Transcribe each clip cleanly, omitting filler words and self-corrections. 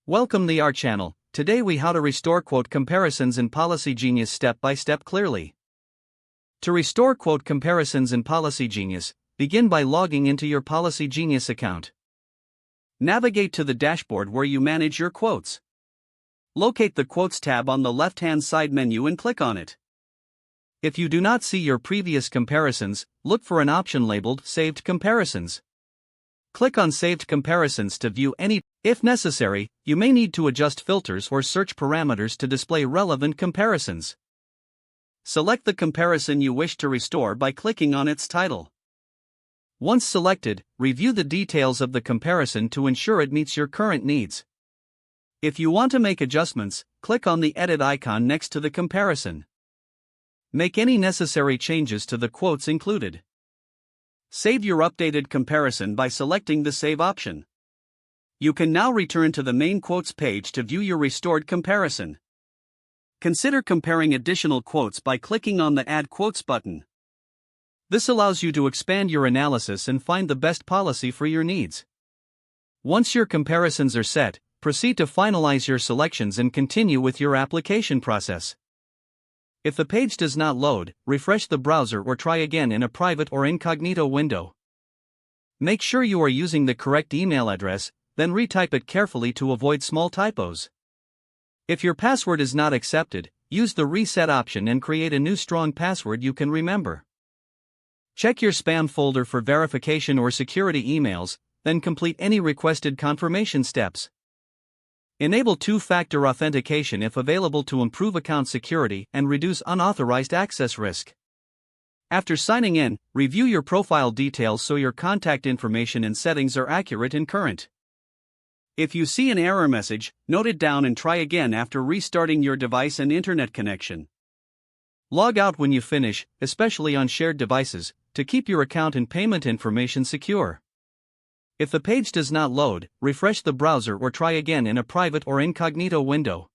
Welcome to our channel. Today we how to restore quote comparisons in Policygenius step by step clearly. To restore quote comparisons in Policygenius, begin by logging into your Policygenius account. Navigate to the dashboard where you manage your quotes. Locate the Quotes tab on the left-hand side menu and click on it. If you do not see your previous comparisons, look for an option labeled Saved Comparisons. Click on Saved Comparisons to view any. If necessary, you may need to adjust filters or search parameters to display relevant comparisons. Select the comparison you wish to restore by clicking on its title. Once selected, review the details of the comparison to ensure it meets your current needs. If you want to make adjustments, click on the edit icon next to the comparison. Make any necessary changes to the quotes included. Save your updated comparison by selecting the Save option. You can now return to the main quotes page to view your restored comparison. Consider comparing additional quotes by clicking on the Add Quotes button. This allows you to expand your analysis and find the best policy for your needs. Once your comparisons are set, proceed to finalize your selections and continue with your application process. If the page does not load, refresh the browser or try again in a private or incognito window. Make sure you are using the correct email address, then retype it carefully to avoid small typos. If your password is not accepted, use the Reset option and create a new strong password you can remember. Check your spam folder for verification or security emails, then complete any requested confirmation steps. Enable two-factor authentication if available to improve account security and reduce unauthorized access risk. After signing in, review your profile details so your contact information and settings are accurate and current. If you see an error message, note it down and try again after restarting your device and internet connection. Log out when you finish, especially on shared devices, to keep your account and payment information secure. If the page does not load, refresh the browser or try again in a private or incognito window.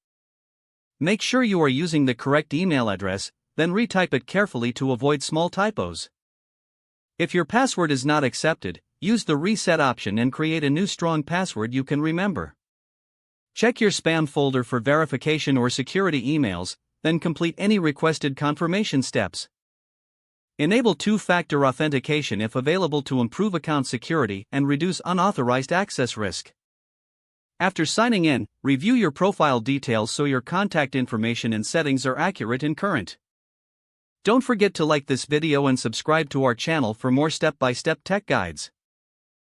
Make sure you are using the correct email address, then retype it carefully to avoid small typos. If your password is not accepted, use the Reset option and create a new strong password you can remember. Check your spam folder for verification or security emails, then complete any requested confirmation steps. Enable two-factor authentication if available to improve account security and reduce unauthorized access risk. After signing in, review your profile details so your contact information and settings are accurate and current. Don't forget to like this video and subscribe to our channel for more step-by-step tech guides.